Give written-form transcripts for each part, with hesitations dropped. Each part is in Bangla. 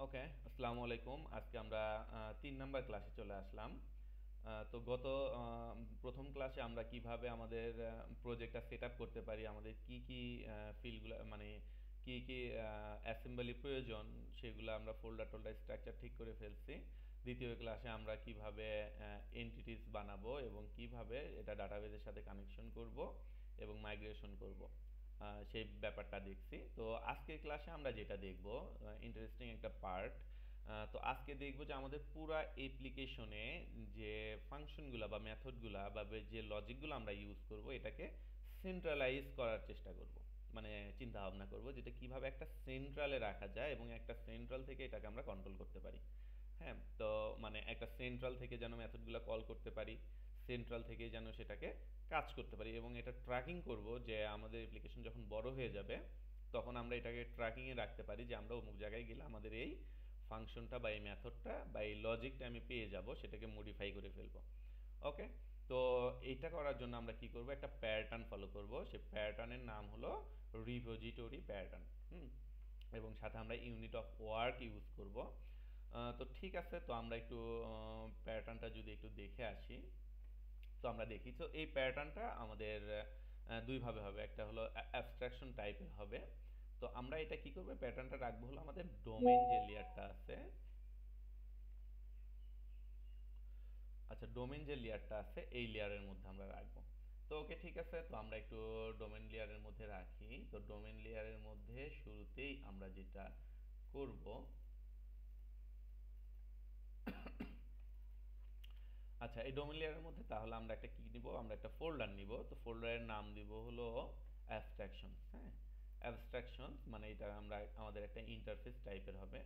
ওকে, আসসালামু আলাইকুম। আজকে আমরা ৩ নাম্বার ক্লাসে চলে আসলাম। তো গত আহ, প্রথম ক্লাসে আমরা কিভাবে আমাদের প্রজেক্টটা সেট আপ করতে পারি, আমাদের কি কি ফিল্ডগুলো মানে কি কি অ্যাসেম্বলি প্রয়োজন, সেগুলো আমরা ফোল্ডার টোল্ডার স্ট্রাকচার ঠিক করে ফেলছি। দ্বিতীয় ক্লাসে আমরা কিভাবে এন্টিটিস বানাবো এবং কিভাবে এটা ডাটাবেজের সাথে কানেকশন করব এবং মাইগ্রেশন করব, সেই ব্যাপারটা দেখছি। তো আজকের ক্লাসে আমরা যেটা দেখব, ইন্টারেস্টিং একটা পার্ট। তো আজকে দেখব যে আমাদের পুরা অ্যাপ্লিকেশনে যে ফাংশনগুলো বা মেথডগুলো বা যে লজিকগুলো আমরা ইউজ করব, এটাকে সেন্ট্রালাইজ করার চেষ্টা করব। মানে চিন্তা ভাবনা করব যেটা কিভাবে একটা সেন্ট্রালে রাখা যায় এবং একটা সেন্ট্রাল থেকে এটাকে আমরা কন্ট্রোল করতে পারি। হ্যাঁ, তো মানে একটা সেন্ট্রাল থেকে যেন মেথডগুলো কল করতে পারি, সেন্ট্রাল থেকে যেন সেটাকে কাজ করতে পারি এবং এটা ট্র্যাকিং করব যে আমাদের অ্যাপ্লিকেশন যখন বড় হয়ে যাবে তখন আমরা এটাকে ট্র্যাকিংয়ে রাখতে পারি যে আমরা অমুক জায়গায় গেলে আমাদের এই ফাংশনটা বা এই মেথডটা বা এই লজিকটা আমি পেয়ে যাব, সেটাকে মডিফাই করে ফেলবো। ওকে, তো এইটা করার জন্য আমরা কি করব, একটা প্যাটার্ন ফলো করব। সেই প্যাটার্নের নাম হলো রিপোজিটরি প্যাটার্ন। হুম, এবং সাথে আমরা ইউনিট অফ ওয়ার্ক ইউজ করব। তো ঠিক আছে, তো আমরা একটু প্যাটার্নটা যদি একটু দেখে আসি। তো আমরা দেখি, তো এই প্যাটার্নটা আমাদের দুইভাবে হবে। একটা হলো অ্যাবস্ট্রাকশন টাইপের হবে। তো আমরা এটা কি করব, প্যাটার্নটা রাখবো হলো আমাদের ডোমেইন যে লেয়ারটা আছে। আচ্ছা, ডোমেইন যে লেয়ারটা আছে এই লেয়ারের মধ্যে আমরা রাখবো। তো ওকে, ঠিক আছে, তো আমরা একটু ডোমেইন লেয়ারের মধ্যে রাখি। তো ডোমেইন লেয়ারের মধ্যে শুরুতেই আমরা যেটা করব, আচ্ছা এই ডোমেন লেয়ারের মধ্যে তাহলে আমরা একটা কি নিব, আমরা একটা ফোল্ডার নিব। তো ফোল্ডারের নাম দিব হলো অ্যাবস্ট্রাকশন। হ্যাঁ, অ্যাবস্ট্রাকশন মানে এটা আমরা আমাদের একটা ইন্টারফেস টাইপের হবে।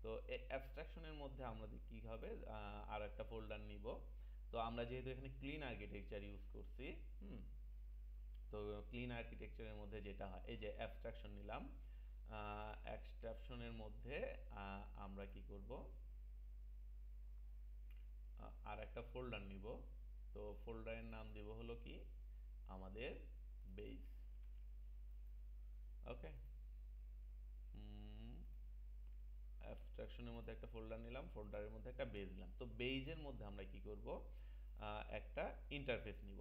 তো এই অ্যাবস্ট্রাকশনের মধ্যে আমাদের কি হবে, আর একটা ফোল্ডার নিব। তো আমরা যেহেতু এখানে ক্লিন আর্কিটেকচার ইউজ করছি, হুম, তো ক্লিন আর্কিটেকচারের মধ্যে যেটা হয়, এই যে অ্যাবস্ট্রাকশন নিলাম, অ্যাবস্ট্রাকশনের মধ্যে আমরা কি করব, আর একটা ফোল্ডার নিব। তো ফোল্ডারের নাম দিব হলো কি আমাদের বেজ। ওকে, অ্যাবস্ট্রাকশনের মধ্যে একটা ফোল্ডার নিলাম, ফোল্ডারের মধ্যে একটা বেজ নিলাম। তো বেজের মধ্যে আমরা কি করব, একটা ইন্টারফেস নিব।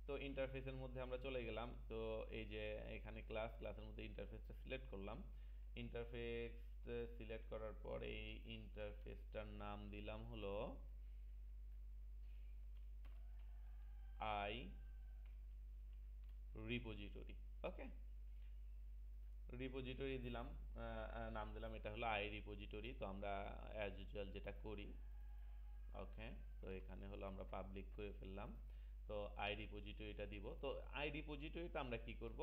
তো ইন্টারফেসের মধ্যে আমরা চলে গেলাম। তো এই যে এখানে ক্লাসের মধ্যে ইন্টারফেসটা সিলেক্ট করলাম। ইন্টারফেস সিলেক্ট করার পর এই ইন্টারফেসটার নাম দিলাম হলো আই রিপোজিটরি। ওকে, রিপোজিটরি দিলাম, নাম দিলাম এটা হলো আই রিপোজিটরি। তো আমরা অ্যাজ ইউজুয়াল যেটা করি, ওকে, তো এখানে হলো আমরা পাবলিক করে ফেললাম। তো আই রিপোজিটরিটা দিব। তো আই রিপোজিটরিটা আমরা কি করব,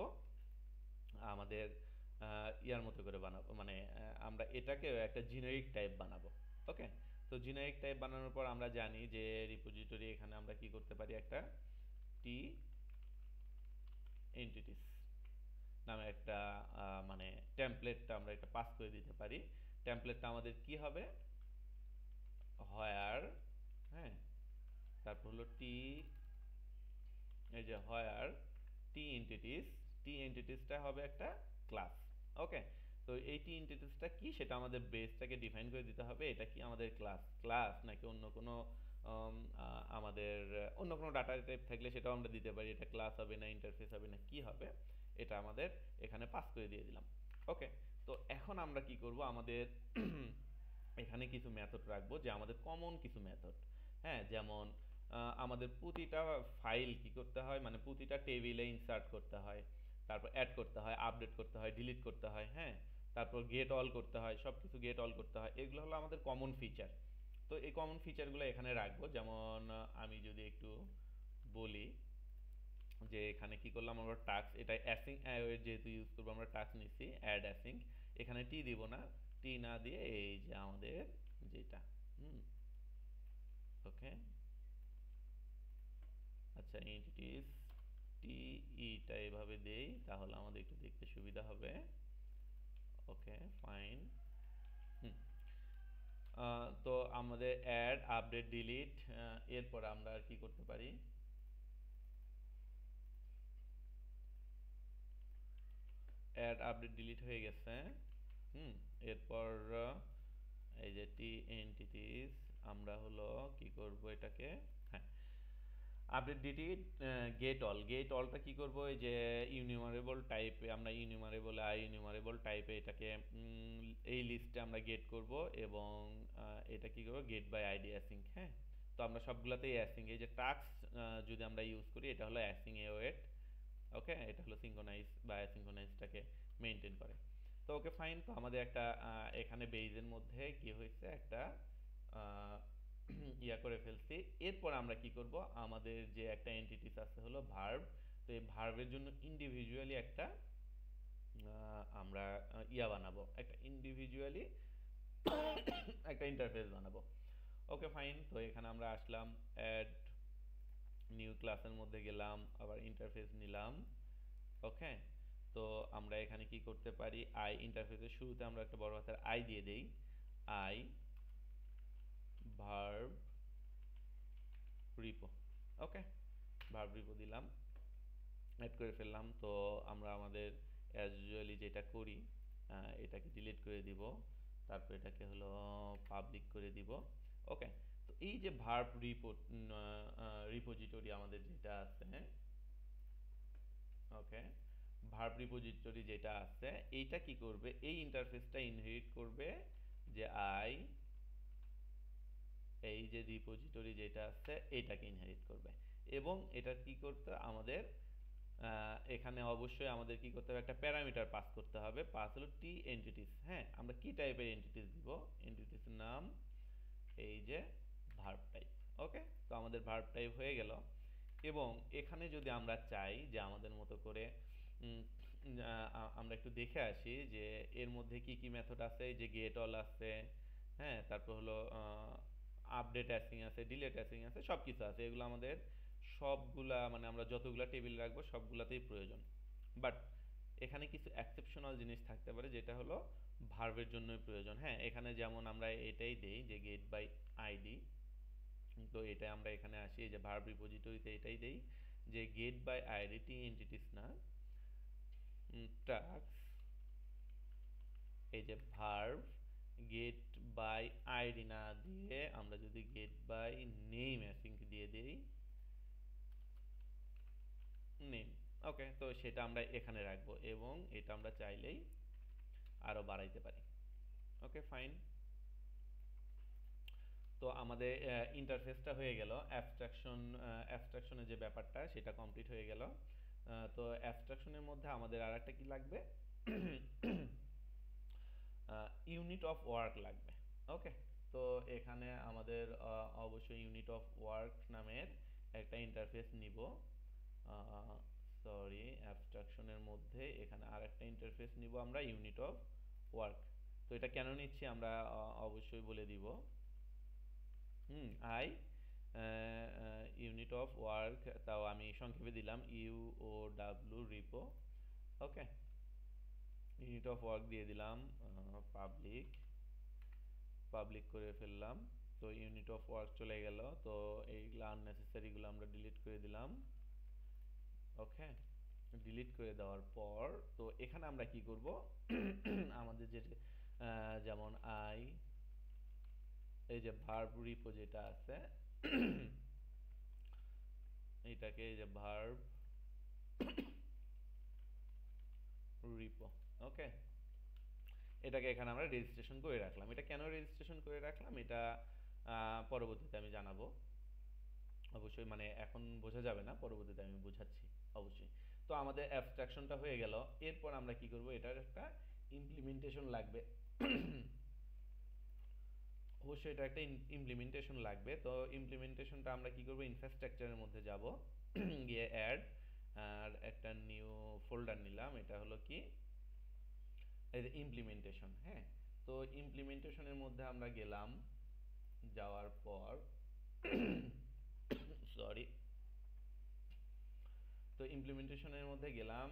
আমাদের ইয়ার মতো করে বানাবো, মানে আমরা এটাকে একটা জেনারিক টাইপ বানাবো। ওকে, তো জেনারিক টাইপ বানানোর পর আমরা জানি যে রিপোজিটরি এখানে আমরা কি করতে পারি, একটা টি এন্টিটিস নামে একটা মানে টেমপ্লেটটা আমরা একটা পাস করে দিতে পারি। টেমপ্লেটটা আমাদের কি হবে, হোয়ার, হ্যাঁ, তারপর হলো টি, এই যে হোয়ার টি এন্টিটিস, টি এন্টিটিসটা হবে একটা ক্লাস। ওকে, তো এই টি এন্টিটিসটা কি সেটা আমাদের বেসটাকে ডিফাইন করে দিতে হবে। এটা কি আমাদের ক্লাস ক্লাস নাকি অন্য কোনো আমাদের অন্য কোনো ডাটা টাইপ থাকলে সেটাও আমরা দিতে পারি, এটা ক্লাস হবে না ইন্টারফেস হবে না কি হবে, এটা আমাদের এখানে পাস করে দিয়ে দিলাম। ওকে, তো এখন আমরা কি করব, আমাদের এখানে কিছু মেথড রাখবো যে আমাদের কমন কিছু মেথড। হ্যাঁ, যেমন আমাদের প্রতিটা ফাইল কি করতে হয়, মানে প্রতিটা টেবিলে ইনসার্ট করতে হয়, তারপর অ্যাড করতে হয়, আপডেট করতে হয়, ডিলিট করতে হয়। হ্যাঁ, তারপর গেট অল করতে হয়, সব কিছু গেট অল করতে হয়। এগুলো হলো আমাদের কমন ফিচার। তো এই কমন ফিচারগুলো এখানে রাখবো। যেমন আমি যদি একটু বলি যে এখানে কি করলাম, আমরা টাস্ক, এটা অ্যাসিং যেহেতু ইউজ করবো আমরা টাস্ক নিচ্ছি অ্যাড অ্যাসিং। এখানে টি দিব না, টি না দিয়ে এই যে আমাদের যেটা, হুম, ওকে, আচ্ছা এন্টিটিস টি ইটা এভাবে দেই তাহলে আমাদের একটু দেখতে সুবিধা হবে। ওকে, ফাইন। হুম, তো আমাদের অ্যাড আপডেট ডিলিট, এরপর আমরা আর কি করতে পারি, অ্যাড আপডেট ডিলিট হয়ে গেছে। হুম, এরপর যে টি এন্টিটিস আমরা হলো কি করব এটাকে, হ্যাঁ, আপডেট ডিটি গেট অলটা কি করব, এই যে ইউনিমারেবল টাইপে আমরা ইউনিমারেবল ইউনিমারেবল টাইপে এটাকে এই লিস্টে আমরা গেট করব এবং এটা কি করব গেট বাই আইডি অ্যাসিং। হ্যাঁ, তো আমরা সবগুলাতেই অ্যাসিং, এই যে টাস্ক যদি আমরা ইউজ করি এটা হলো অ্যাসিং এ ওয়েট। ওকে, এটা হলো সিঙ্ক্রোনাইজ বা অ্যাসিঙ্ক্রোনাইজটাকে মেনটেন করে। তো ওকে ফাইন, তো আমাদের একটা এখানে বেইজের মধ্যে কি হয়েছে একটা আহ, ইয়া করে ফেলছি। এরপর আমরা কি করব, আমাদের যে একটা এন্টিটিস আছে হলো ভার্ব, তো এই ভার্বের জন্য ইন্ডিভিজুয়ালি একটা আমরা ইয়া বানাবো, একটা ইন্ডিভিজুয়ালি একটা ইন্টারফেস বানাবো। ওকে ফাইন, তো এখানে আমরা আসলাম, অ্যাড নিউ ক্লাসের মধ্যে গেলাম, আবার ইন্টারফেস নিলাম। ওকে, তো আমরা এখানে কি করতে পারি, আই ইন্টারফেসের শুরুতে আমরা একটা বড় হাতের আই দিয়ে দেই, I verb repo. Okay, verb repo দিলাম, অ্যাড করে ফেললাম। তো আমরা আমাদের অ্যাজ ইউজুয়ালি যেটা করি, এটাকে ডিলিট করে দিব, তারপর এটাকে হলো পাবলিক করে দিব। ওকে, তো এই যে ভার্ব রিপোজিটরি আমাদের যেটা আছে, ওকে, ভার্ব রিপোজিটরি যেটা আছে এইটা কি করবে, এই ইন্টারফেসটা ইনহেরিট করবে যে আই, এই যে রিপোজিটরি যেটা আছে এইটাকে ইনহেরিট করবে। এবং এটা কি করতে আমাদের এখানে অবশ্যই আমাদের কি করতে হবে, একটা প্যারামিটার পাস করতে হবে, পাস হলো টি এন্টিটিস। হ্যাঁ, আমরা কি টাইপের এন্টিটিস দিব, এন্টিটিস নাম এই যে ভার্ব টাইপ। ওকে, তো আমাদের ভার্ব টাইপ হয়ে গেল। এবং এখানে যদি আমরা চাই যে আমাদের মতো করে উম, আমরা একটু দেখে আসি যে এর মধ্যে কি কি মেথড আছে, এই যে গেট অল আছে, হ্যাঁ, তারপর হলো আপডেট অ্যাসিং আছে, ডিলিট অ্যাসিং আছে, সব কিছু আছে, এগুলো আমাদের সবগুলা মানে আমরা যতগুলা টেবিল রাখবো সবগুলাতেই প্রয়োজন। বাট এখানে কিছু এক্সেপশনাল জিনিস থাকতে পারে যেটা হলো ভার্বের জন্যই প্রয়োজন। হ্যাঁ, এখানে যেমন আমরা এটাই দেই যে গেট বাই আইডি, তো এটা আমরা এখানে আসি, এই যে ভার্ব রিপোজিটরিতে এটাই দেই যে গেট বাই আইডি টি এন্টিটিস না, টাস্ক, এই যে ভার্ব গেট বাই আইডি না দিয়ে আমরা যদি গেট বাই নেম অ্যাসিঙ্ক দিয়ে দেই, নেম। ওকে, তো সেটা আমরা এখানে রাখবো এবং এটা আমরা চাইলেই আরো বাড়াইতে পারি। ওকে ফাইন, তো আমাদের ইন্টারফেসটা হয়ে গেল, অ্যাবস্ট্রাকশনের যে ব্যাপারটা সেটা কমপ্লিট হয়ে গেল। তো অ্যাবস্ট্রাকশনের মধ্যে আমাদের আর একটা কি লাগবে, ইউনিট অফ ওয়ার্ক লাগবে। ওকে, তো এখানে আমাদের অবশ্যই ইউনিট অফ ওয়ার্ক নামের একটা ইন্টারফেস নিব। সরি, অ্যাবস্ট্রাকশনের মধ্যে এখানে আর একটা ইন্টারফেস নিব আমরা, ইউনিট অফ ওয়ার্ক। তো এটা কেন নিচ্ছি আমরা অবশ্যই বলে দিব। আই ইউনিট অফ ওয়ার্ক, তাও আমি সংক্ষেপে দিলাম U O W repo. Okay, unit of work দিয়ে দিলাম, পাবলিক, পাবলিক করে ফেললাম। তো ইউনিট অফ ওয়ার্ক চলে গেল, তো এইগুলো আননেসেসারিগুলো আমরা ডিলিট করে দিলাম। ওকে, ডিলিট করে দেওয়ার পর তো এখানে আমরা কি করব, আমাদের যে যেমন আই, এই যে ভার্ব রিপো যেটা আছে এইটাকে এই যে ভার্ব রিপো। ওকে, এটাকে এখানে আমরা রেজিস্ট্রেশন করে রাখলাম। এটা কেন রেজিস্ট্রেশন করে রাখলাম এটা পরবর্তীতে আমি জানাবো অবশ্যই, মানে এখন বোঝা যাবে না, পরবর্তীতে আমি বোঝাচ্ছি অবশ্যই। তো আমাদের অ্যাবস্ট্রাকশনটা হয়ে গেল, এরপর আমরা কি করব, এটার একটা ইমপ্লিমেন্টেশন লাগবে। অবশ্যই এটা একটা ইমপ্লিমেন্টেশন লাগবে। তো ইমপ্লিমেন্টেশনটা আমরা কি করব, ইনফ্রাস্ট্রাকচারের মধ্যে যাব, গিয়ে অ্যাড আর একটা নিউ ফোল্ডার নিলাম, এটা হলো কি এই যে ইমপ্লিমেন্টেশন। হ্যাঁ, তো ইমপ্লিমেন্টেশনের মধ্যে আমরা গেলাম, যাওয়ার পর সরি, তো ইমপ্লিমেন্টেশনের মধ্যে গেলাম,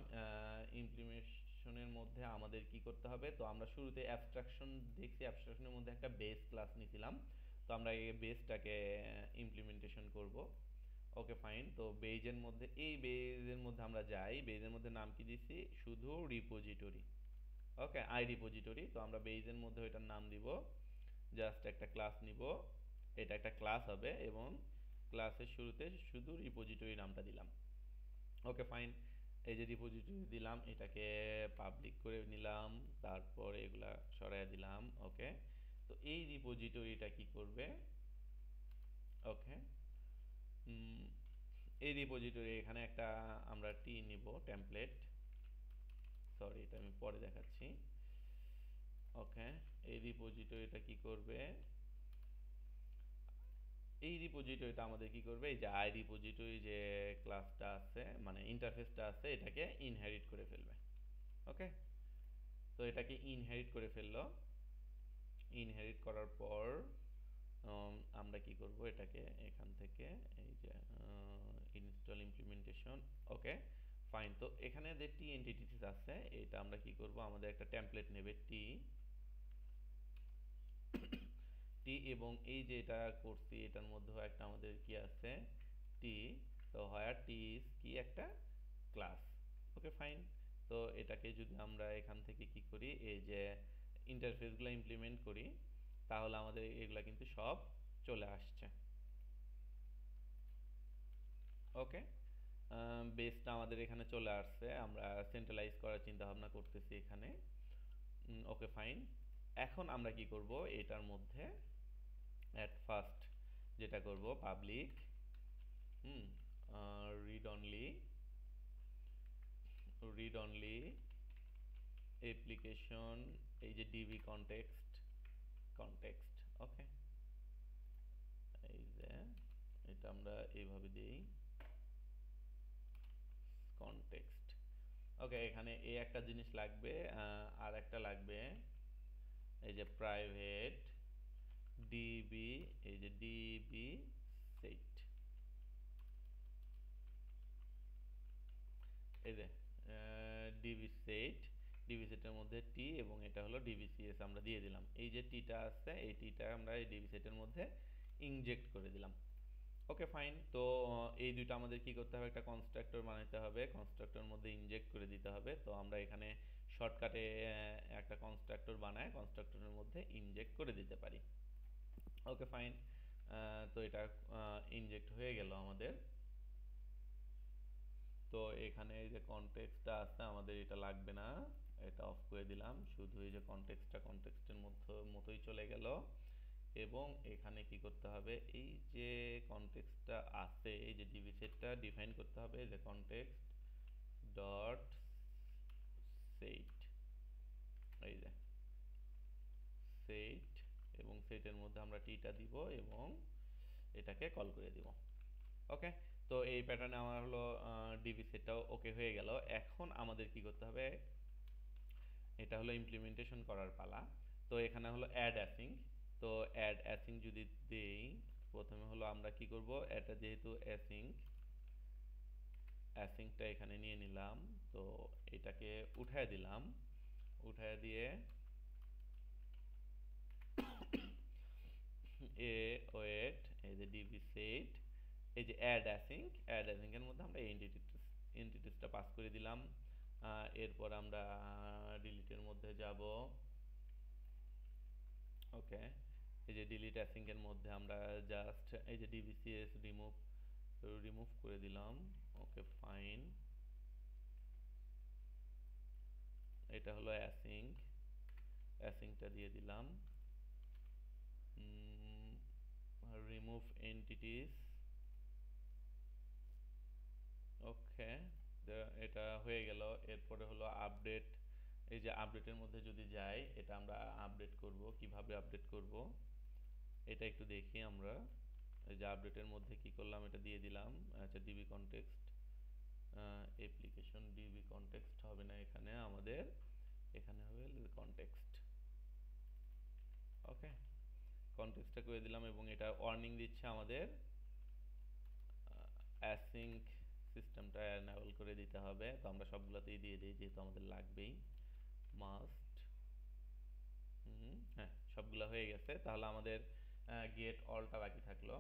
ইমপ্লিমেন্টেশনের মধ্যে আমাদের কি করতে হবে, তো আমরা শুরুতে অ্যাবস্ট্রাকশন দেখছি, অ্যাবস্ট্রাকশনের মধ্যে একটা বেস ক্লাস নিয়েছিলাম, তো আমরা এই বেসটাকে ইমপ্লিমেন্টেশন করব। ওকে ফাইন, তো বেজের মধ্যে, এই বেজের মধ্যে আমরা যাই, বেজের মধ্যে নাম কি দিছি, শুধু রিপোজিটরি। ওকে, আই রিপোজিটরি, তো আমরা বেজের মধ্যে ওইটার নাম দিব জাস্ট একটা ক্লাস নিব, এটা একটা ক্লাস হবে এবং ক্লাসের শুরুতে শুধু রিপোজিটরি নামটা দিলাম। Okay fine. এই যে রিপোজিটরি দিলাম, এটাকে পাবলিক করে নিলাম, তারপর এগুলা সরাই দিলাম। ওকে, তো এই রিপোজিটরিটা কি করবে? ওকে, এই রিপোজিটরি এখানে একটা আমরা টি নিব, টেমপ্লেট। সরি, এটা আমি পরে দেখাচ্ছি। ওকে, এই রিপোজিটরিটা কি করবে? এই রিপোজিটরিটা আমাদের কি করবে? এই যে আই রিপোজিটরি যে ক্লাসটা আছে, মানে ইন্টারফেসটা আছে, এটাকে ইনহেরিট করে ফেলবে। ওকে, তো এটাকে ইনহেরিট করে ফেললো। ইনহেরিট করার পর আমরা কি করব? এটাকে এখান থেকে এই যে ইনস্টল ইমপ্লিমেন্টেশন। Okay fine. তো এখানে যে টি এন্টিটিস আছে, এটা আমরা কি করব? আমাদের একটা টেমপ্লেট নেবে টি টি, এবং এই যে এটা করছি এটার মধ্যেও একটা আমাদের কি আছে? টি। তো হোয়ার টি ইজ কি? একটা ক্লাস। Okay fine. তো এটাকে যদি আমরা এখান থেকে কি করি, এই যে ইন্টারফেসগুলো ইমপ্লিমেন্ট করি, তাহলে আমাদের এগুলা কিন্তু সব চলে আসছে। ওকে, বেসটা আমাদের এখানে চলে আসছে, আমরা সেন্ট্রালাইজ করার চিন্তা ভাবনা করতেছি এখানে। Okay fine. এখন আমরা কি করব? এটার মধ্যে অ্যাট ফার্স্ট যেটা করব, পাবলিক রিড অনলি অ্যাপ্লিকেশন, এই যে ডিবি কনটেক্সট। ওকে, এই যে এটা আমরা এইভাবে দিই, কনটেক্সট। ওকে, এখানে এই একটা জিনিস লাগবে, আর একটা লাগবে এই যে প্রাইভেট ডিবি, এই যে ডিবি সেট, এই যে ডিবি সেটের মধ্যে টি, এবং এটা হলো ডিবিসিএস আমরা দিয়ে দিলাম। এই যে টিটা আছে, এই টিটা আমরা এই ডিবি সেটের মধ্যে ইনজেক্ট করে দিলাম। Okay fine. তো এই দুটো আমাদের কি করতে হবে? একটা কনস্ট্রাক্টর বানাইতে হবে, কনস্ট্রাক্টর মধ্যে ইনজেক্ট করে দিতে হবে। তো আমরা এখানে শর্টকাটে একটা কনস্ট্রাক্টর বানায় কনস্ট্রাক্টরের মধ্যে ইনজেক্ট করে দিতে পারি। Okay fine. তো এটা ইনজেক্ট হয়ে গেল আমাদের। তো এখানে এই যে কনটেক্সটটা আছে, আমাদের এটা লাগবে না, এটা অফ করে দিলাম। শুধু এই যে কনটেক্সটটা কনটেক্সটের মতোই চলে গেল। এবং এখানে কি করতে হবে? এই যে কনটেক্সটটা আছে, এই যে ডিবি সেটটা ডিফাইন করতে হবে, যে কনটেক্সট ডট সেট, এই যে সেট, এবং সেটের মধ্যে আমরা টিটা দিব এবং এটাকে কল করে দিব। ওকে, তো এই প্যাটার্নে আমার হলো ডিবি সেটটাও ওকে হয়ে গেল। এখন আমাদের কি করতে হবে? এটা হলো ইমপ্লিমেন্টেশন করার পালা। তো এখানে হলো অ্যাড অ্যাসিং। তো অ্যাড অ্যাসিং যদি দেই, প্রথমে হলো আমরা কি করব? এটা যেহেতু অ্যাসিংটা এখানে নিয়ে নিলাম, তো এটাকে উঠায় দিলাম। উঠায় দিয়ে এ ওয়েট, এই যে ডিবি সেট, এই যে অ্যাড অ্যাসিং এর মধ্যে আমরা এন্টিটিসটা পাস করে দিলাম। এরপর আমরা ডিলিটের মধ্যে যাব। ওকে, এই যে ডিলিট অ্যাসিং এর মধ্যে আমরা জাস্ট এই যে ডিবিসিএস রিমুভ করে দিলাম। Okay fine. এটা হলো অ্যাসিংটা দিয়ে দিলাম। Remove entities. ওকে, এটা হয়ে গেল। এরপরে হলো আপডেট। এই যে আপডেটের মধ্যে যদি যাই, এটা আমরা আপডেট করব, কিভাবে আপডেট করব এটা একটু দেখি আমরা। এই যে আপডেটের মধ্যে কি করলাম, এটা দিয়ে দিলাম। আচ্ছা, DB context application, DB context হবে না এখানে, আমাদের এখানে হবে কনটেক্সট। ওকে, কনটেক্সটটা করে দিলাম এবং এটা ওয়ার্নিং দিচ্ছে আমাদের অ্যাসিঙ্ক সিস্টেমটা এনেবল করে দিতে হবে। তো আমরা সবগুলোতেই দিয়ে দিই, যেহেতু আমাদের লাগবেই, মাস্ট। হ্যাঁ, সবগুলো হয়ে গেছে। তাহলে আমাদের গেট অলটা বাকি থাকলো।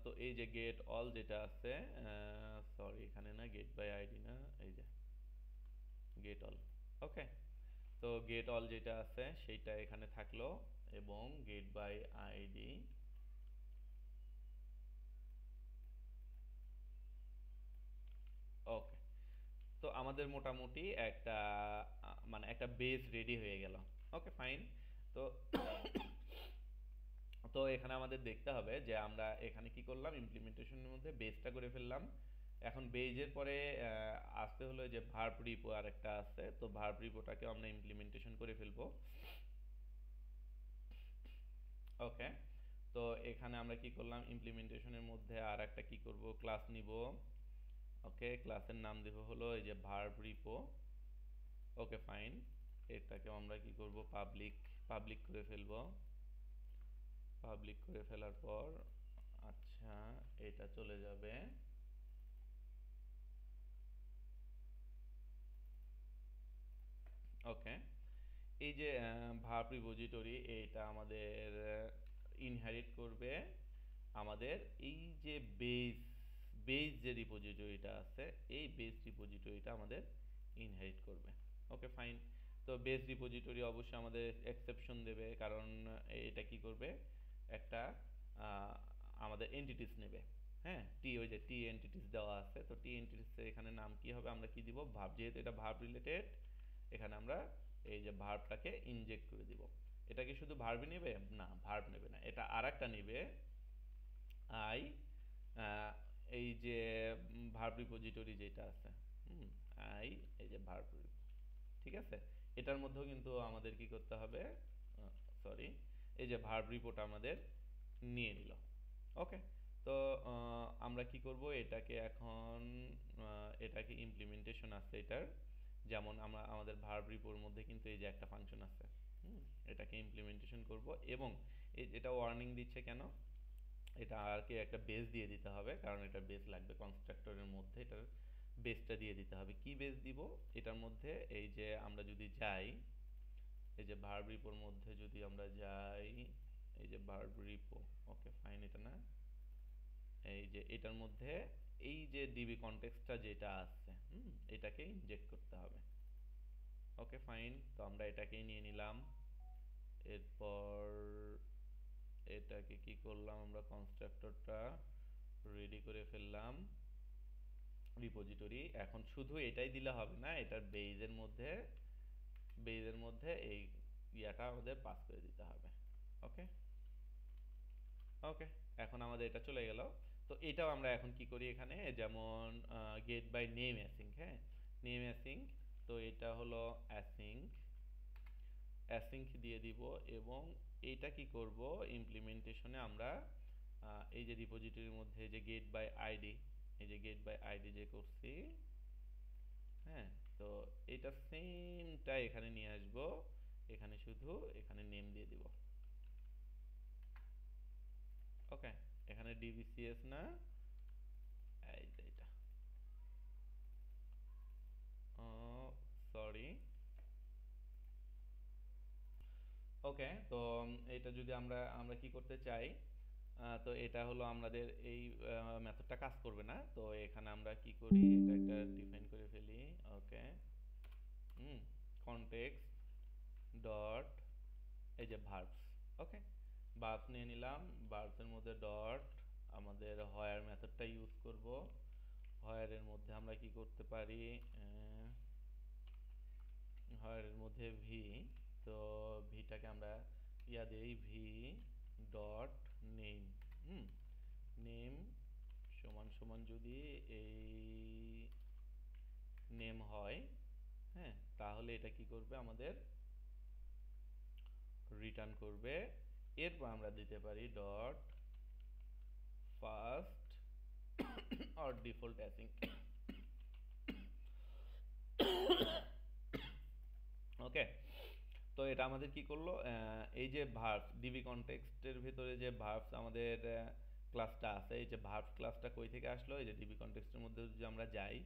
তো এই যে গেট অল যেটা আছে, সরি এখানে না, গেট বাই আইডি না, এই যে গেট অল। ওকে, তো গেট অল যেটা আছে সেইটা এখানে থাকলো, এবং গেট বাই আইডি। ওকে, তো আমাদের মোটামুটি একটা মানে একটা বেস রেডি হয়ে গেল। Okay fine. তো তো এখানে আমাদের দেখতে হবে যে আমরা এখানে কি করলাম, ইমপ্লিমেন্টেশনের মধ্যে বেসটা করে ফেললাম। এখন বেজের পরে আসতে হলো যে ভার্ব রিপো আর একটা আছে, তো ভার্ব রিপোটাকে আমরা ইমপ্লিমেন্টেশন করে ফেলবো। ওকে, তো এখানে আমরা কি করলাম, ইমপ্লিমেন্টেশনের মধ্যে আর একটা কি করব, ক্লাস নিব। ওকে, ক্লাসের নাম দেব হলো এই যে ভার্ব রিপো। ওকে ফাইন, এটাকে আমরা কি করব, পাবলিক পাবলিক করে ফেলবো। পাবলিক করে ফেলার পর আচ্ছা এটা চলে যাবে। ওকে, এই যে ভার্ব রিপোজিটরি এইটা আমাদের ইনহেরিট করবে আমাদের এই যে বেস বেস যে রিপোজিটরিটা আছে, এই বেস রিপোজিটরিটা আমাদের ইনহেরিট করবে। ওকে ফাইন, তো বেস রিপোজিটরি অবশ্যই আমাদের এক্সেপশন দেবে, কারণ এটা কি করবে, একটা আহ, আমাদের এন্টিটিস নেবে। হ্যাঁ, টি ওই যে টি এন্টিটিস দেওয়া আছে, তো টি এন্টিটিস এখানে নাম কি হবে, আমরা কি দিব, ভার্ব, যেহেতু এটা ভার্ব রিলেটেড এখানে আমরা এই যে ভার্বটাকে ইনজেক্ট করে দিব। এটা কি শুধু ভার্বই নেবে? না, ভার্ব নেবে না, এটা আর একটা নেবে, আই, এই যে ভার্ব রিপোজিটরি যেটা আছে, আই, এই যে ভার্ব, ঠিক আছে, এটার মধ্যেও কিন্তু আমাদের কি করতে হবে, সরি, এই যে ভার্ব রিপোর্ট আমাদের নিয়ে নিল। ওকে, তো আমরা কি করব, এটাকে এখন এটাকে ইমপ্লিমেন্টেশন আছে এটার, যেমন আমরা আমাদের ভার্ব রিপোর্টের মধ্যে কিন্তু এই যে একটা ফাংশন আছে, এটাকে ইমপ্লিমেন্টেশন করব, এবং এটা ওয়ার্নিং দিচ্ছে কেন, এটা আর কি একটা বেস দিয়ে দিতে হবে, কারণ এটা বেস লাগবে কনস্ট্রাক্টরের মধ্যে, এটার বেসটা দিয়ে দিতে হবে। কি বেস দিব এটার মধ্যে, এই যে আমরা যদি যাই, এই যে ভার্ব রিপোর মধ্যে যদি আমরা যাই, এই যে ভার্ব রিপো, ওকে ফাইন, এটা না, এই যে এটার মধ্যে এই যে ডিবি কনটেক্সটটা যেটা আছে, এটাকে ইনজেক্ট করতে হবে। ওকে ফাইন, তো আমরা এটাকেই নিয়ে নিলাম। এরপর এটাকে কি করলাম, আমরা কনস্ট্রাক্টরটা রেডি করে ফেললাম রিপোজিটরি। এখন শুধু এটাই দিলে হবে না, এটার বেজের মধ্যে এই ইয়াটা আমাদের পাস করে দিতে হবে। ওকে, ওকে, এখন আমাদের এটা চলে গেল। তো এটাও আমরা এখন কি করি এখানে, যেমন গেট বাই নেম অ্যাসিঙ্ক, হ্যাঁ, নেম অ্যাসিঙ্ক, তো এটা হলো অ্যাসিঙ্ক, অ্যাসিঙ্ক দিয়ে দিব, এবং এইটা কি করব, ইমপ্লিমেন্টেশনে আমরা এই যে রিপোজিটরির মধ্যে যে গেট বাই আইডি, এই যে গেট বাই আইডি যে করছি, হ্যাঁ, তো এটা সেমটা এখানে নিয়ে আসব, এখানে শুধু এখানে নেম দিয়ে দিব। ওকে, এখানে ডিবিসিএস না, এই যে এটা, সরি। ওকে, তো এটা যদি আমরা আমরা কি করতে চাই, তো এটা হলো আমাদের এই মেথডটা কাজ করবে না, তো এখানে আমরা কি করি, এটা একটা ডিফাইন করে ফেলি। ওকে, কনটেক্সট ডট এই যে ভার্বস। ওকে, ভার্বস নিয়ে নিলাম, ভার্বসের মধ্যে ডট আমাদের হোয়ার মেথডটা ইউজ করব। হোয়ারের মধ্যে আমরা কি করতে পারি, হোয়ারের মধ্যে ভি, তো ভিটাকে আমরা ইয়া দেই, ভি ডট নেম, নেম সমান সমান যদি এই নেম হয়, হ্যাঁ, তাহলে এটা কি করবে, আমাদের রিটার্ন করবে। এরপর আমরা দিতে পারি dot first or default async. Okay, তো এটা আমাদের কি করলো, এই যে ভার্ব ডিবি কনটেক্সটের ভিতরে যে ভার্বস আমাদের ক্লাসটা আছে, এই যে ভার্ব ক্লাসটা কই থেকে আসলো, এই যে ডিবি কনটেক্সটের মধ্যে যদি আমরা যাই,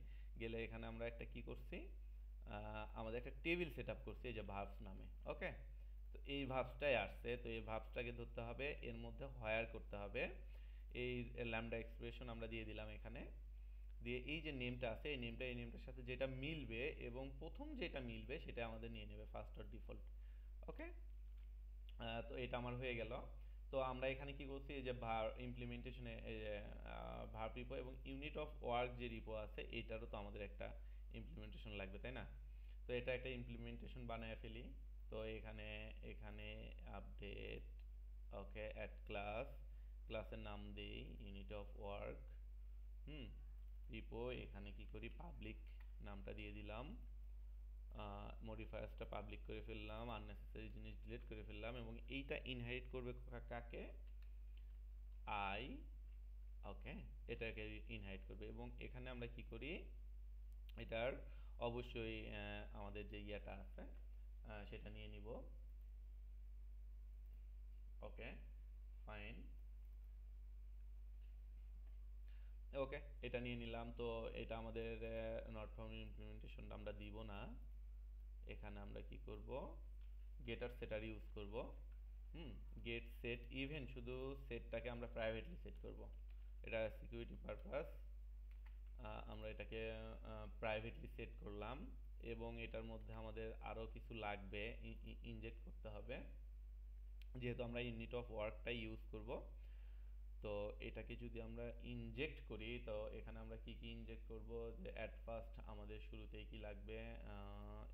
গেলে এখানে আমরা একটা কি করছি, আমাদের একটা টেবিল সেট আপ করছি এই যে ভার্বস নামে। ওকে, তো এই ভার্বসটাই আসছে, তো এই ভার্বসটাকে ধরতে হবে, এর মধ্যে হোয়ার করতে হবে, এই ল্যামডা এক্সপ্রেশন আমরা দিয়ে দিলাম এখানে, দিয়ে এই যে নেমটা আছে এই নেমটার সাথে যেটা মিলবে এবং প্রথম যেটা মিলবে সেটা আমাদের নিয়ে নেবে ফার্স্ট অর ডিফল্ট। ওকে, তো এটা আমার হয়ে গেল। তো আমরা এখানে কি করছি, এই যে ভার ইমপ্লিমেন্টেশনে এই যে ভার্ব রিপো এবং ইউনিট অফ ওয়ার্ক যে রিপো আছে এটারও তো আমাদের একটা ইমপ্লিমেন্টেশন লাগবে, তাই না? তো এটা একটা ইমপ্লিমেন্টেশন বানায় ফেলি। তো এখানে এখানে আপডেট, ওকে, অ্যাড ক্লাস, ক্লাসের নাম দেই unit of work, hmm, repo, এখানে কি করি পাবলিক নামটা দিয়ে দিলাম, মডিফায়ার্সটা পাবলিক করে ফেললাম, আননেসেসারি জিনিস ডিলিট করে ফেললাম এবং এইটা ইনহেরিট করবে কাকে, আই, ওকে, এটাকে ইনহেরিট করবে এবং এখানে আমরা কি করি এটার অবশ্যই আমাদের যে ইয়াটা আছে সেটা নিয়ে নিব। ওকে, ফাইন, ওকে, এটা নিয়ে নিলাম। তো এটা আমাদের নট ফাউন্ড ইমপ্লিমেন্টেশনটা আমরা দিব না, এখানে আমরা কি করব গেটার সেটার ইউজ করব, গেট সেট ইভেন, শুধু সেটটাকে আমরা প্রাইভেটলি সেট করব, এটা সিকিউরিটি পারপাস, আমরা এটাকে প্রাইভেটলি সেট করলাম এবং এটার মধ্যে আমাদের আরও কিছু লাগবে, ইনজেক্ট করতে হবে যেহেতু আমরা ইউনিট অফ ওয়ার্কটা ইউজ করব। তো এটাকে যদি আমরা ইনজেক্ট করি তো এখানে আমরা কি কি ইনজেক্ট করব, যে অ্যাট ফার্স্ট আমাদের শুরুতেই কি লাগবে,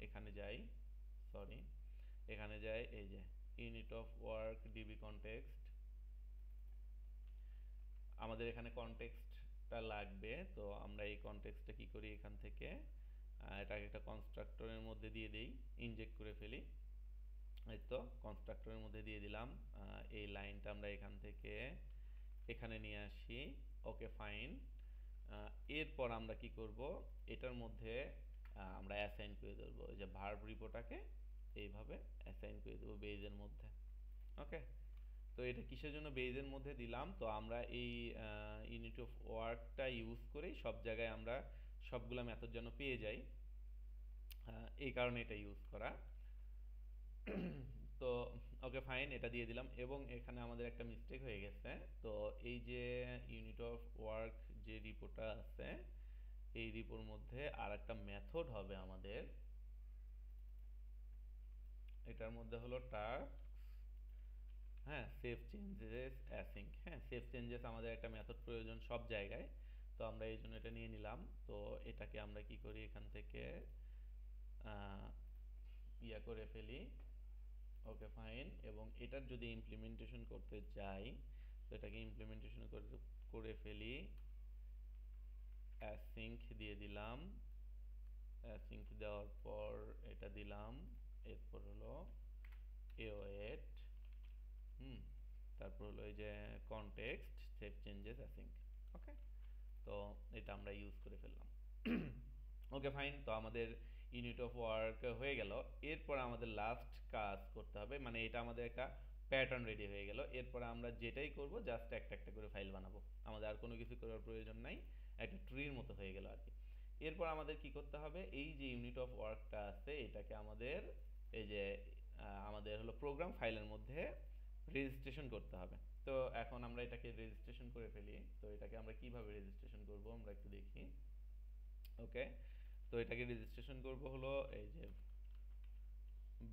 এখানে যাই, সরি, এখানে যাই, এই যে unit of work DB context, আমাদের এখানে কনটেক্সটটা লাগবে। তো আমরা এই কনটেক্সটটা কি করি, এখান থেকে এটাকে একটা কনস্ট্রাক্টরের মধ্যে দিয়ে দিই, ইনজেক্ট করে ফেলি, এই তো কনস্ট্রাক্টরের মধ্যে দিয়ে দিলাম। এই লাইনটা আমরা এখান থেকে এখানে নিয়ে আসি, ওকে, ফাইন। এরপর আমরা কি করব, এটার মধ্যে আমরা অ্যাসাইন করে দেবো, যে ভার্ব রিপোটাকে এইভাবে অ্যাসাইন করে দেবো বেজের মধ্যে। ওকে, তো এটা কিসের জন্য বেজের মধ্যে দিলাম, তো আমরা এই ইউনিট অফ ওয়ার্কটা ইউজ করেই সব জায়গায় আমরা সবগুলা মেথড যেন পেয়ে যাই, এই কারণে এটা ইউজ করা। তো ওকে, ফাইন, এটা দিয়ে দিলাম এবং এখানে আমাদের একটা মিস্টেক হয়ে গেছে। তো এই যে ইউনিট অফ ওয়ার্ক যে রিপোর্টটা আছে এই রিপোর মধ্যে আর একটা মেথড হবে আমাদের, এটার মধ্যে হলো টাস্ক, হ্যাঁ, সেভ চেঞ্জেস অ্যাসিঙ্ক, হ্যাঁ, সেভ চেঞ্জেস আমাদের একটা মেথড প্রয়োজন সব জায়গায়। তো আমরা এই জন্য এটা নিয়ে নিলাম। তো এটাকে আমরা কি করি, এখান থেকে ইয়া করে ফেলি, ওকে, ফাইন, এবং এটার যদি ইমপ্লিমেন্টেশন করতে চাই তো এটাকে ইমপ্লিমেন্টেশন করে ফেলি, অ্যাসিঙ্ক দিয়ে দিলাম, অ্যাসিঙ্ক দেওয়ার পর এটা দিলাম, এরপর হলো এওয়েট, তারপর হলো এই যে কনটেক্সট সেভ চেঞ্জেস অ্যাসিঙ্ক। ওকে, তো এটা আমরা ইউজ করে ফেললাম। ওকে, ফাইন, তো আমাদের ইউনিট অফ ওয়ার্ক হয়ে গেল। এরপর আমাদের লাস্ট কাজ করতে হবে, মানে এটা আমাদের একটা প্যাটার্ন রেডি হয়ে গেল। এরপর আমরা যেটাই করব জাস্ট একটা একটা করে ফাইল বানাবো, আমাদের আর কোনো কিছু করার প্রয়োজন নাই, একটা ট্রির মতো হয়ে গেল আর কি। এরপর আমাদের কি করতে হবে, এই যে ইউনিট অফ ওয়ার্কটা আছে এটাকে আমাদের এই যে আমাদের হলো প্রোগ্রাম ফাইলের মধ্যে রেজিস্ট্রেশন করতে হবে। তো এখন আমরা এটাকে রেজিস্ট্রেশন করে ফেলি। তো এটাকে আমরা কিভাবে রেজিস্ট্রেশন করব আমরা একটু দেখি। ওকে, তো এটাকে রেজিস্ট্রেশন করব হলো এই যে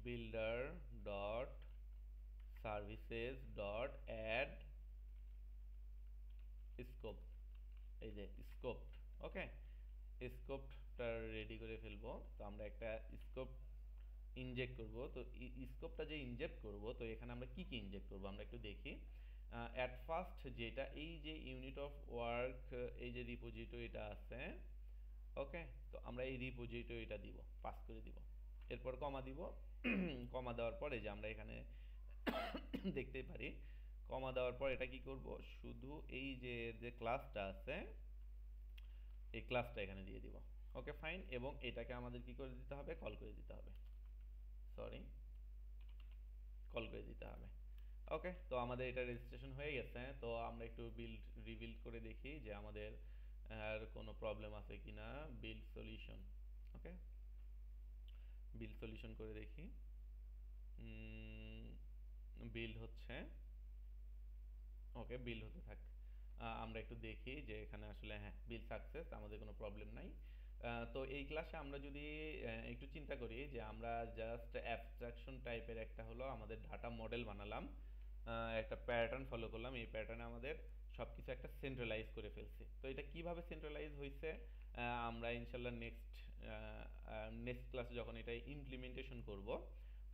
builder dot services dot add scope, এই যে স্কোপ। ওকে, স্কোপটা রেডি করে ফেলবো। তো আমরা একটা স্কোপ ইনজেক্ট করব। তো স্কোপটা যে ইনজেক্ট করব তো এখানে আমরা কি কি ইনজেক্ট করব আমরা একটু দেখি। অ্যাট ফার্স্ট যেটা এই যে ইউনিট অফ ওয়ার্ক এই যে রিপোজিটরিটা আছে, ওকে, তো আমরা এই রিপোজিটরিটা দিব, পাস করে দিব, এরপর কমা দিব। কমা দেওয়ার পরে যে আমরা এখানে দেখতেই পারি, কমা দেওয়ার পর এটা কি করব, শুধু এই যে যে ক্লাসটা আছে এই ক্লাসটা এখানে দিয়ে দিব। ওকে, ফাইন, এবং এটাকে আমাদের কি করে দিতে হবে, কল করে দিতে হবে, সরি, কল করে দিতে হবে। ওকে, তো আমাদের এটা রেজিস্ট্রেশন হয়ে গেছে। তো আমরা একটু রিবিল্ড করে দেখি যে আমাদের আর কোনো প্রবলেম আছে কিনা। বিল্ড সলিউশন, ওকে, বিল্ড সলিউশন করে দেখি, বিল্ড হচ্ছে, ওকে, বিল্ড হতে থাক। আমরা একটু দেখি যে এখানে আসলে হ্যাঁ বিল সাকসেস, আমাদের কোনো প্রবলেম নাই। তো এই ক্লাসে আমরা যদি একটু চিন্তা করি যে আমরা জাস্ট অ্যাবস্ট্রাকশন টাইপের একটা হলো আমাদের ডাটা মডেল বানালাম, একটা প্যাটার্ন ফলো করলাম, এই প্যাটার্নে আমাদের সব কিছু একটা সেন্ট্রালাইজ করে ফেলছি। তো এটা কিভাবে সেন্ট্রালাইজ হয়েছে আমরা ইনশাল্লাহ নেক্সট ক্লাসে যখন এটা ইমপ্লিমেন্টেশন করব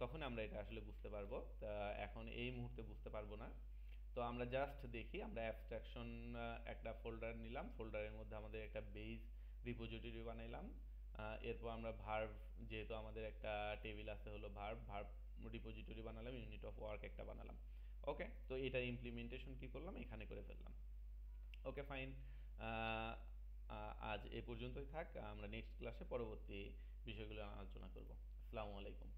তখন আমরা এটা আসলে বুঝতে পারবো। তা এখন এই মুহূর্তে বুঝতে পারবো না। তো আমরা জাস্ট দেখি, আমরা অ্যাবস্ট্রাকশন একটা ফোল্ডার নিলাম, ফোল্ডারের মধ্যে আমাদের একটা বেস রিপোজিটরি বানাইলাম। এরপর আমরা ভার্ব, যেহেতু আমাদের একটা টেবিল আছে হলো ভার্ব, ভার্ব রিপোজিটরি বানালাম, ইউনিট অফ ওয়ার্ক একটা বানালাম। ওকে, তো এটার ইমপ্লিমেন্টেশন কি করলাম, এখানে করে ফেললাম। ওকে ফাইন, আজ এ পর্যন্তই থাক, আমরা নেক্সট ক্লাসে পরবর্তী বিষয়গুলো আলোচনা করব। আসসালামু আলাইকুম।